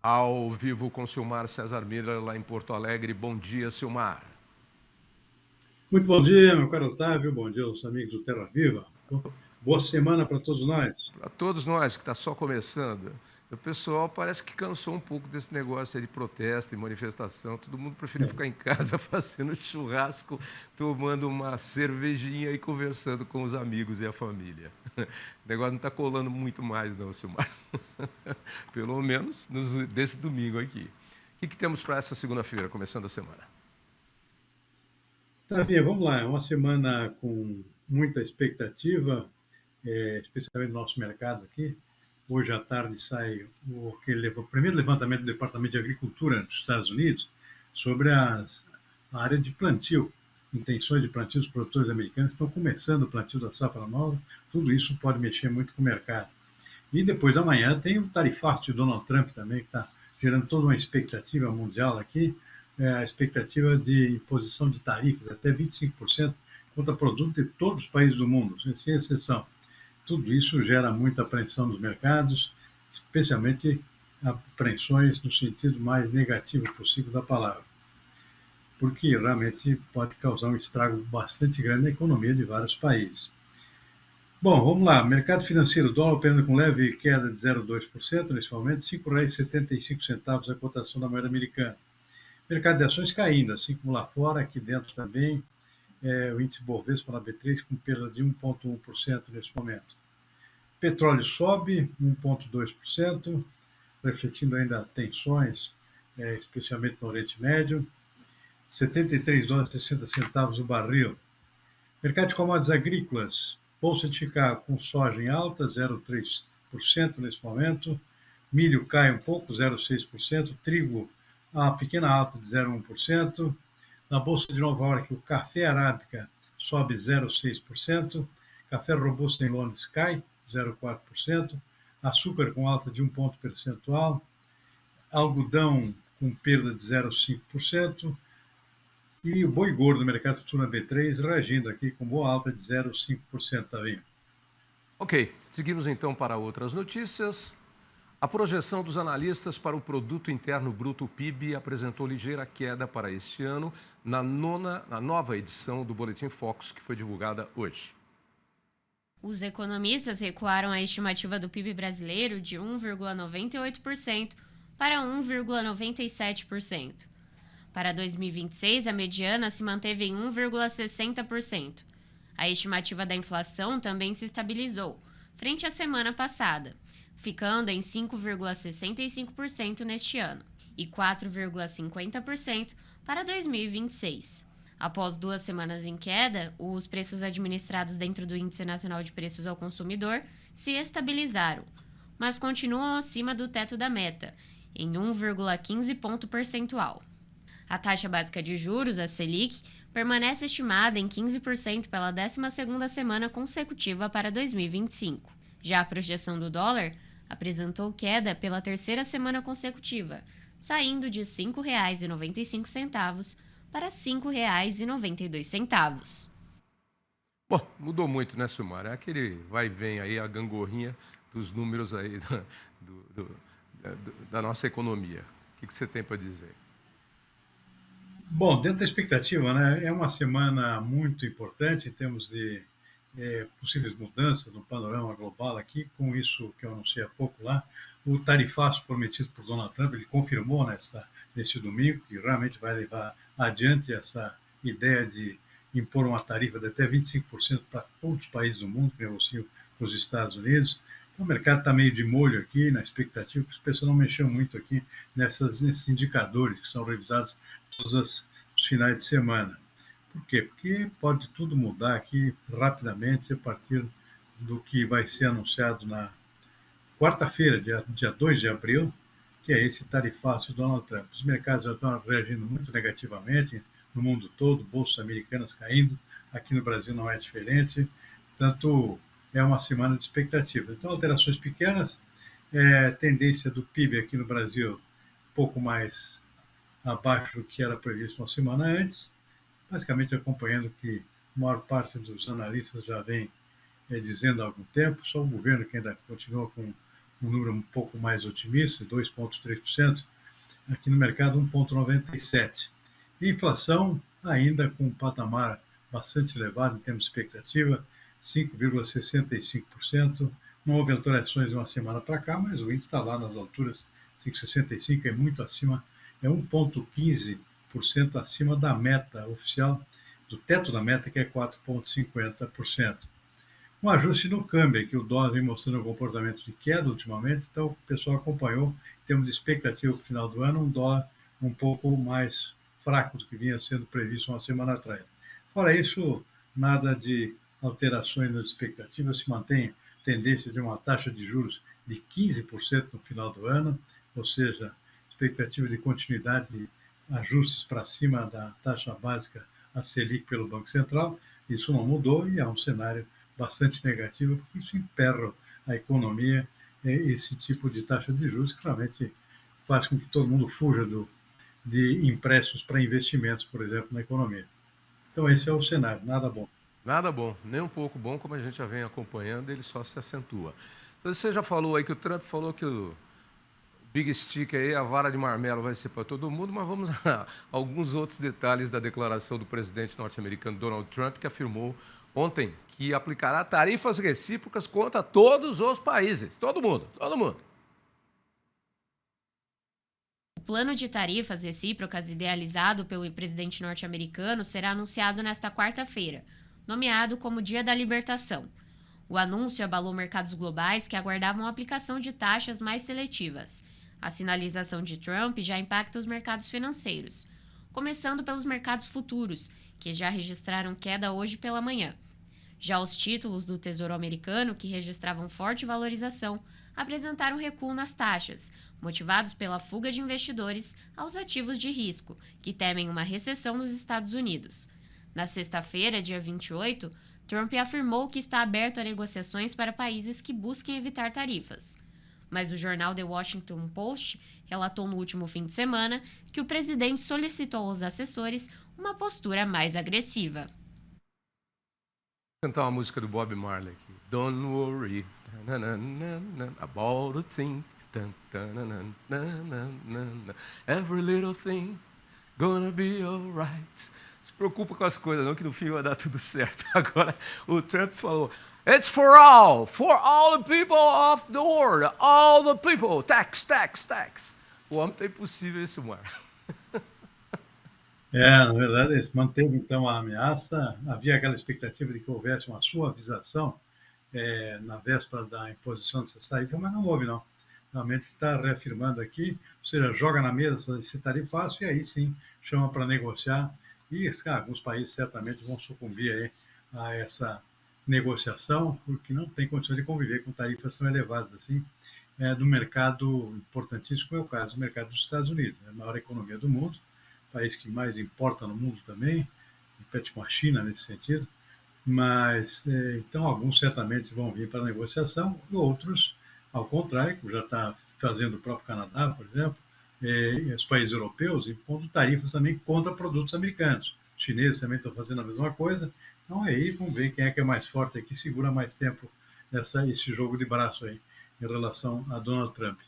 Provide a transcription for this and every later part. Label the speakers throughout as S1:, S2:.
S1: Ao vivo com Silmar César Miller, lá em Porto Alegre. Bom dia, Silmar.
S2: Muito bom dia, meu caro Otávio. Bom dia aos amigos do Terra Viva. Boa semana para todos nós.
S1: Para todos nós que está só começando, o pessoal parece que cansou um pouco desse negócio aí de protesto e manifestação. Todo mundo prefere ficar em casa fazendo churrasco, tomando uma cervejinha e conversando com os amigos e a família. O negócio não está colando muito mais, não, Silmar. Pelo menos desse domingo aqui. O que temos para essa segunda-feira, começando a semana?
S2: Tá bem, vamos lá. É uma semana com muita expectativa, especialmente no nosso mercado aqui. Hoje à tarde sai o primeiro levantamento do Departamento de Agricultura dos Estados Unidos sobre a área de plantio, intenções de plantio dos produtores americanos que estão começando o plantio da safra nova. Tudo isso pode mexer muito com o mercado. E depois amanhã tem o tarifaço de Donald Trump também, que está gerando toda uma expectativa mundial aqui, a expectativa de imposição de tarifas até 25% contra produtos de todos os países do mundo, sem exceção. Tudo isso gera muita apreensão nos mercados, especialmente apreensões no sentido mais negativo possível da palavra, porque realmente pode causar um estrago bastante grande na economia de vários países. Bom, vamos lá. Mercado financeiro, dólar operando com leve queda de 0,2% nesse momento, R$ 5,75 a cotação da moeda americana. Mercado de ações caindo, assim como lá fora, aqui dentro também, o índice Bovespa na B3 com perda de 1,1% nesse momento. Petróleo sobe 1,2%, refletindo ainda tensões, especialmente no Oriente Médio. 73 dólares e 60 centavos o barril. Mercado de commodities agrícolas, Bolsa de Chicago com soja em alta, 0,3% nesse momento. Milho cai um pouco, 0,6%. Trigo, a pequena alta de 0,1%. Na Bolsa de Nova York, o café arábica sobe 0,6%. Café robusto em Londres cai 0,4%. Açúcar com alta de 1 ponto percentual. Algodão com perda de 0,5%. E o boi gordo do mercado futuro na B3 reagindo aqui com boa alta de 0,5%, Tavinho.
S1: Ok, seguimos então para outras notícias. A projeção dos analistas para o Produto Interno Bruto PIB apresentou ligeira queda para este ano na nova edição do Boletim Focus, que foi divulgada hoje.
S3: Os economistas recuaram a estimativa do PIB brasileiro de 1,98% para 1,97%. Para 2026, a mediana se manteve em 1,60%. A estimativa da inflação também se estabilizou, frente à semana passada, ficando em 5,65% neste ano e 4,50% para 2026. Após 2 semanas em queda, os preços administrados dentro do Índice Nacional de Preços ao Consumidor se estabilizaram, mas continuam acima do teto da meta, em 1,15 ponto percentual. A taxa básica de juros, a Selic, permanece estimada em 15% pela 12ª semana consecutiva para 2025. Já a projeção do dólar apresentou queda pela 3ª semana consecutiva, saindo de R$ 5,95 para R$ 5,92.
S1: Bom, mudou muito, né, Silmar? É aquele vai e vem aí, a gangorrinha dos números aí da nossa economia. O que você tem para dizer?
S2: Bom, dentro da expectativa, né, é uma semana muito importante em termos de possíveis mudanças no panorama global aqui, com isso que eu anunciei há pouco lá, o tarifaço prometido por Donald Trump, ele confirmou nesse domingo que realmente vai levar adiante essa ideia de impor uma tarifa de até 25% para todos os países do mundo que negociam com os Estados Unidos. Então, o mercado está meio de molho aqui, na expectativa, que os pessoal não mexeu muito aqui nesses indicadores que são revisados todos os finais de semana. Por quê? Porque pode tudo mudar aqui rapidamente a partir do que vai ser anunciado na quarta-feira, dia 2 de abril, que é esse tarifaço do Donald Trump. Os mercados já estão reagindo muito negativamente no mundo todo, bolsas americanas caindo, aqui no Brasil não é diferente, portanto, é uma semana de expectativa. Então, alterações pequenas, tendência do PIB aqui no Brasil um pouco mais abaixo do que era previsto uma semana antes, basicamente acompanhando o que a maior parte dos analistas já vem dizendo há algum tempo, só o governo que ainda continua com um número um pouco mais otimista, 2,3%, aqui no mercado 1,97%. E inflação ainda com um patamar bastante elevado em termos de expectativa, 5,65%. Não houve alterações de uma semana para cá, mas o índice está lá nas alturas, 5,65%, é muito acima, é 1,15% acima da meta oficial, do teto da meta, que é 4,50%. Um ajuste no câmbio, que o dólar vem mostrando um comportamento de queda ultimamente, então o pessoal acompanhou, em termos de expectativa para o final do ano, um dólar um pouco mais fraco do que vinha sendo previsto uma semana atrás. Fora isso, nada de alterações nas expectativas, se mantém a tendência de uma taxa de juros de 15% no final do ano, ou seja, expectativa de continuidade de ajustes para cima da taxa básica, a Selic, pelo Banco Central. Isso não mudou e é um cenário bastante negativo, porque isso emperra a economia, esse tipo de taxa de juros, que realmente faz com que todo mundo fuja de empréstimos para investimentos, por exemplo, na economia. Então, esse é o cenário, nada bom.
S1: Nada bom, nem um pouco bom, como a gente já vem acompanhando, ele só se acentua. Você já falou aí que o Trump falou que o Big Stick aí, a vara de marmelo vai ser para todo mundo, mas vamos a alguns outros detalhes da declaração do presidente norte-americano Donald Trump, que afirmou ontem que aplicará tarifas recíprocas contra todos os países. Todo mundo, todo mundo.
S3: O plano de tarifas recíprocas idealizado pelo presidente norte-americano será anunciado nesta quarta-feira, nomeado como Dia da Libertação. O anúncio abalou mercados globais que aguardavam a aplicação de taxas mais seletivas. A sinalização de Trump já impacta os mercados financeiros, começando pelos mercados futuros, que já registraram queda hoje pela manhã. Já os títulos do Tesouro Americano, que registravam forte valorização, apresentaram recuo nas taxas, motivados pela fuga de investidores aos ativos de risco, que temem uma recessão nos Estados Unidos. Na sexta-feira, dia 28, Trump afirmou que está aberto a negociações para países que busquem evitar tarifas. Mas o jornal The Washington Post relatou no último fim de semana que o presidente solicitou aos assessores uma postura mais agressiva.
S1: Vou cantar uma música do Bob Marley aqui. Don't worry about a thing. Every little thing gonna be alright. Se preocupa com as coisas não, que no fim vai dar tudo certo. Agora, o Trump falou, it's for all the people of the world, all the people, tax, tax, tax. O homem está impossível esse mar.
S2: Na verdade, eles manteve então a ameaça, havia aquela expectativa de que houvesse uma suavização na véspera da imposição dessas tarifas, mas não houve, não. Realmente está reafirmando aqui, ou seja, joga na mesa esse tarifaço e aí sim chama para negociar. E alguns países certamente vão sucumbir aí a essa negociação, porque não tem condição de conviver com tarifas tão elevadas assim, do mercado importantíssimo, como é o caso do mercado dos Estados Unidos, a maior economia do mundo, o país que mais importa no mundo também, compete com a China nesse sentido, mas então alguns certamente vão vir para a negociação, e outros, ao contrário, como já está fazendo o próprio Canadá, por exemplo, e os países europeus, impondo tarifas também contra produtos americanos. Os chineses também estão fazendo a mesma coisa. Então aí vamos ver quem é que é mais forte aqui, segura mais tempo esse jogo de braço aí em relação a Donald Trump.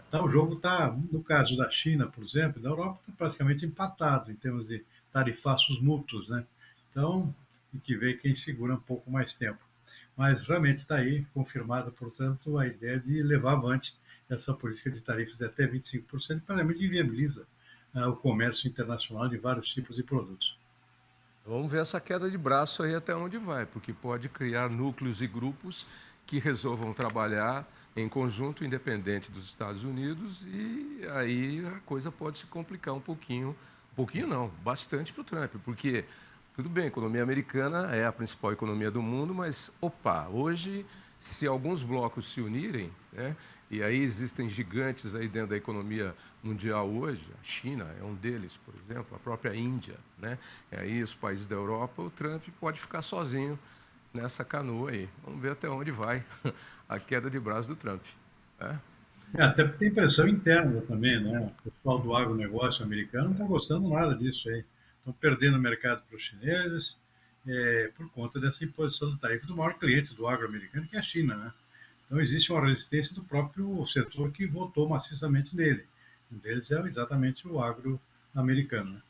S2: Então, o jogo está, no caso da China, por exemplo, da Europa, está praticamente empatado em termos de tarifaços mútuos, né? Então, tem que ver quem segura um pouco mais tempo. Mas realmente está aí confirmada, portanto, a ideia de levar avante essa política de tarifas de até 25%, que realmente inviabiliza o comércio internacional de vários tipos de produtos.
S1: Vamos ver essa queda de braço aí até onde vai, porque pode criar núcleos e grupos que resolvam trabalhar em conjunto, independente dos Estados Unidos, e aí a coisa pode se complicar um pouquinho não, bastante para o Trump, porque, tudo bem, a economia americana é a principal economia do mundo, mas, hoje, se alguns blocos se unirem, né, e aí existem gigantes aí dentro da economia mundial hoje, a China é um deles, por exemplo, a própria Índia, né? E aí os países da Europa, o Trump pode ficar sozinho nessa canoa aí. Vamos ver até onde vai a queda de braço do Trump. Né?
S2: Até porque tem pressão interna também, né? O pessoal do agronegócio americano não está gostando nada disso aí. Estão perdendo o mercado para os chineses por conta dessa imposição da tarifa do maior cliente do agro americano, que é a China, né? Então, existe uma resistência do próprio setor que votou maciçamente nele. Um deles é exatamente o agro americano, né?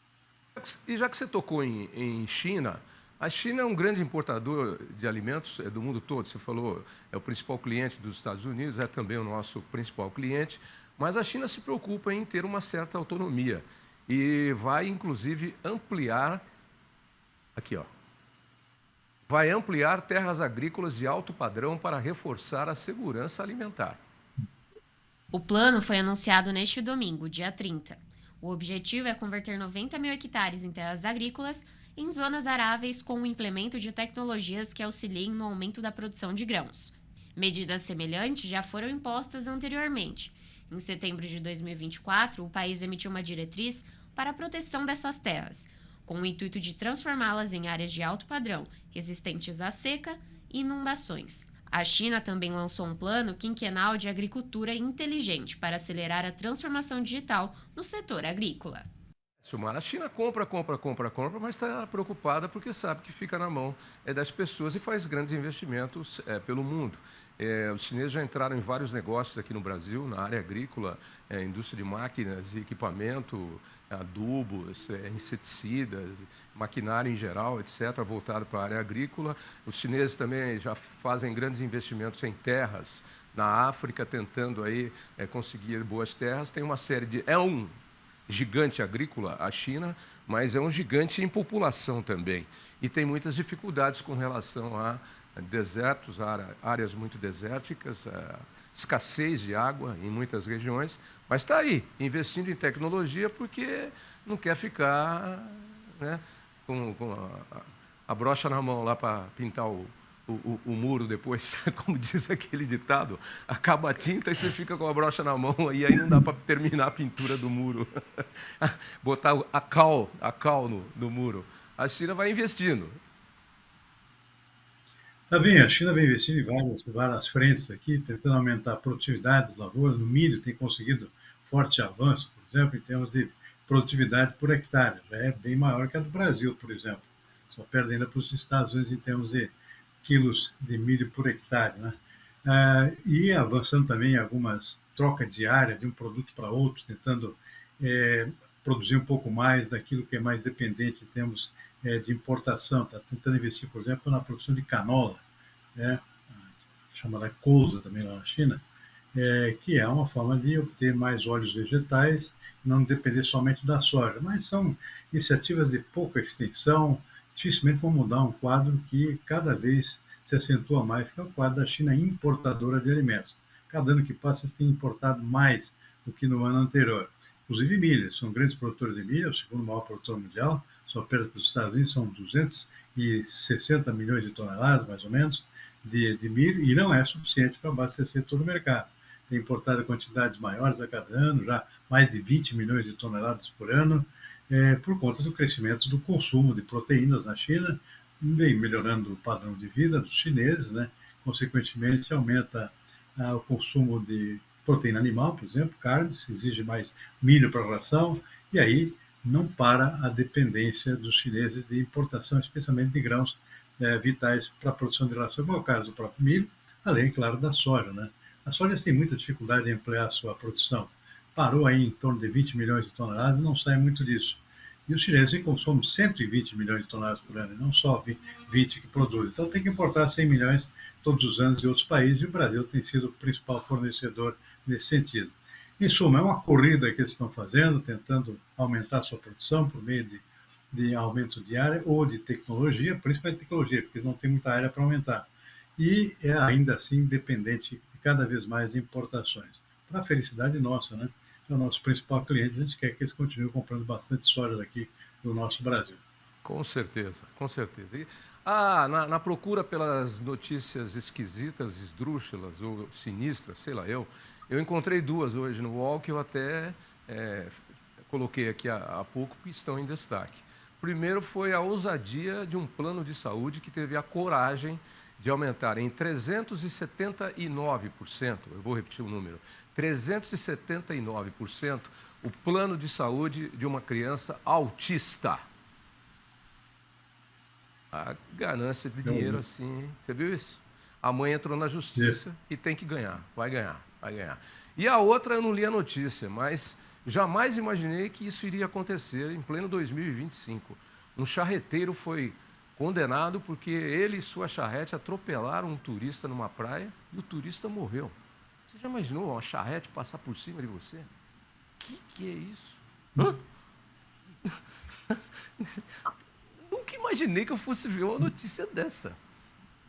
S1: E já que você tocou em China, a China é um grande importador de alimentos do mundo todo. Você falou, é o principal cliente dos Estados Unidos, é também o nosso principal cliente, mas a China se preocupa em ter uma certa autonomia e vai, inclusive, ampliar, aqui, ó, vai ampliar terras agrícolas de alto padrão para reforçar a segurança alimentar.
S3: O plano foi anunciado neste domingo, dia 30. O objetivo é converter 90 mil hectares em terras agrícolas em zonas aráveis com o implemento de tecnologias que auxiliem no aumento da produção de grãos. Medidas semelhantes já foram impostas anteriormente. Em setembro de 2024, o país emitiu uma diretriz para a proteção dessas terras, com o intuito de transformá-las em áreas de alto padrão, resistentes à seca e inundações. A China também lançou um plano quinquenal de agricultura inteligente para acelerar a transformação digital no setor agrícola.
S1: A China compra, mas está preocupada porque sabe que fica na mão das pessoas e faz grandes investimentos pelo mundo. Os chineses já entraram em vários negócios aqui no Brasil, na área agrícola, indústria de máquinas e equipamento, adubos, inseticidas, maquinário em geral, etc., voltado para a área agrícola. Os chineses também já fazem grandes investimentos em terras na África, tentando aí conseguir boas terras. Tem uma série de... É um gigante agrícola, a China, mas é um gigante em população também. E tem muitas dificuldades com relação a desertos, áreas muito desérticas, escassez de água em muitas regiões, mas está aí, investindo em tecnologia porque não quer ficar, né, com a brocha na mão lá para pintar o muro depois, como diz aquele ditado, acaba a tinta e você fica com a brocha na mão e aí não dá para terminar a pintura do muro. Botar a cal no muro. A China vai investindo.
S2: Tá bem, a China vem investindo em várias frentes aqui, tentando aumentar a produtividade das lavouras. No milho tem conseguido forte avanço, por exemplo, em termos de produtividade por hectare. Já é bem maior que a do Brasil, por exemplo. Só perde ainda para os Estados Unidos em termos de quilos de milho por hectare, né? E avançando também em algumas trocas de área de um produto para outro, tentando produzir um pouco mais daquilo que é mais dependente em termos de importação. Está tentando investir, por exemplo, na produção de canola, né? Chamada colza também lá na China, que é uma forma de obter mais óleos vegetais, não depender somente da soja. Mas são iniciativas de pouca extensão, dificilmente vão mudar um quadro que cada vez se acentua mais, que é o quadro da China importadora de alimentos. Cada ano que passa, eles têm importado mais do que no ano anterior. Inclusive milho, são grandes produtores de milho, o segundo maior produtor mundial, só perto dos Estados Unidos, são 260 milhões de toneladas, mais ou menos, de milho, e não é suficiente para abastecer todo o mercado. Tem importado quantidades maiores a cada ano, já mais de 20 milhões de toneladas por ano, por conta do crescimento do consumo de proteínas na China, vem melhorando o padrão de vida dos chineses, né? Consequentemente, aumenta o consumo de proteína animal, por exemplo, carne, se exige mais milho para a ração, e aí não para a dependência dos chineses de importação, especialmente de grãos vitais para a produção de ração, como é o caso do próprio milho, além, claro, da soja, né? A soja tem muita dificuldade em ampliar a sua produção. Parou aí em torno de 20 milhões de toneladas e não sai muito disso. E os chineses consomem 120 milhões de toneladas por ano, e não só 20 que produzem. Então tem que importar 100 milhões todos os anos de outros países, e o Brasil tem sido o principal fornecedor nesse sentido. Em suma, é uma corrida que eles estão fazendo, tentando aumentar a sua produção por meio de aumento de área ou de tecnologia, principalmente tecnologia, porque eles não têm muita área para aumentar. E é ainda assim dependente de cada vez mais de importações. Para a felicidade nossa, né? É o nosso principal cliente, a gente quer que eles continuem comprando bastante soja daqui do nosso Brasil.
S1: Com certeza, com certeza. E, na procura pelas notícias esquisitas, esdrúxulas ou sinistras, sei lá, eu encontrei duas hoje no UOL que eu até coloquei aqui há pouco, que estão em destaque. Primeiro foi a ousadia de um plano de saúde que teve a coragem de aumentar em 379%, eu vou repetir o número, 379% o plano de saúde de uma criança autista. A ganância de dinheiro assim, você viu isso? A mãe entrou na justiça e tem que ganhar. Vai ganhar, vai ganhar. E a outra, eu não li a notícia, mas jamais imaginei que isso iria acontecer em pleno 2025. Um charreteiro foi condenado porque ele e sua charrete atropelaram um turista numa praia e o turista morreu. Você já imaginou uma charrete passar por cima de você? Que é isso? Hã? Nunca imaginei que eu fosse ver uma notícia dessa.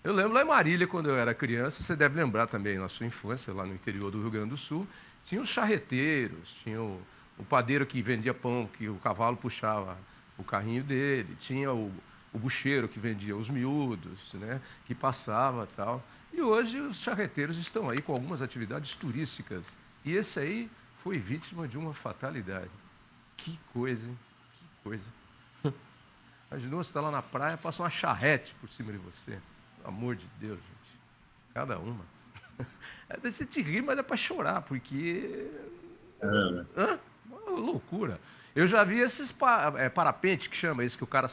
S1: Eu lembro lá em Marília, quando eu era criança, você deve lembrar também, na sua infância, lá no interior do Rio Grande do Sul, tinha os charreteiros, tinha o padeiro que vendia pão, que o cavalo puxava o carrinho dele, tinha o bucheiro que vendia os miúdos, né, que passava e tal. E hoje os charreteiros estão aí com algumas atividades turísticas. E esse aí foi vítima de uma fatalidade. Que coisa, hein? Que coisa. Imaginou você está lá na praia, passa uma charrete por cima de você. Pelo amor de Deus, gente. Cada uma. Você te ri, mas é para chorar, porque... Uma loucura. Eu já vi esses parapente, que chama esse, que o cara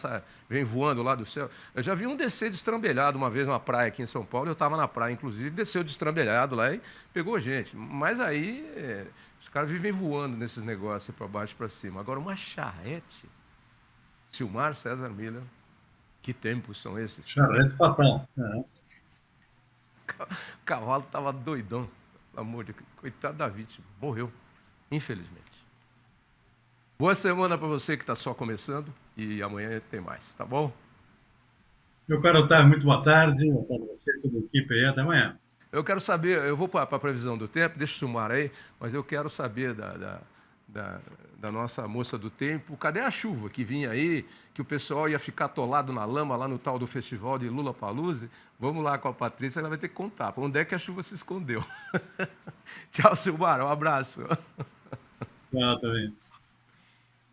S1: vem voando lá do céu. Eu já vi um descer destrambelhado uma vez numa praia aqui em São Paulo. Eu estava na praia, inclusive, desceu destrambelhado lá e pegou gente. Mas aí, os caras vivem voando nesses negócios para baixo e para cima. Agora, uma charrete... Silmar César Miller, que tempos são esses?
S2: Charrete fatal.
S1: O cavalo estava doidão, pelo amor de Deus. Coitado da vítima, morreu, infelizmente. Boa semana para você que está só começando e amanhã tem mais, tá bom?
S2: Meu caro Otávio, muito boa tarde. Boa tarde a você, toda a equipe aí. Até amanhã.
S1: Eu quero saber, eu vou para a previsão do tempo, deixa o Silmar aí, mas eu quero saber da nossa moça do tempo, cadê a chuva que vinha aí, que o pessoal ia ficar atolado na lama lá no tal do festival de Lollapalooza? Vamos lá com a Patrícia, ela vai ter que contar. Onde é que a chuva se escondeu? Tchau, Silmar, um abraço.
S2: Tchau, também.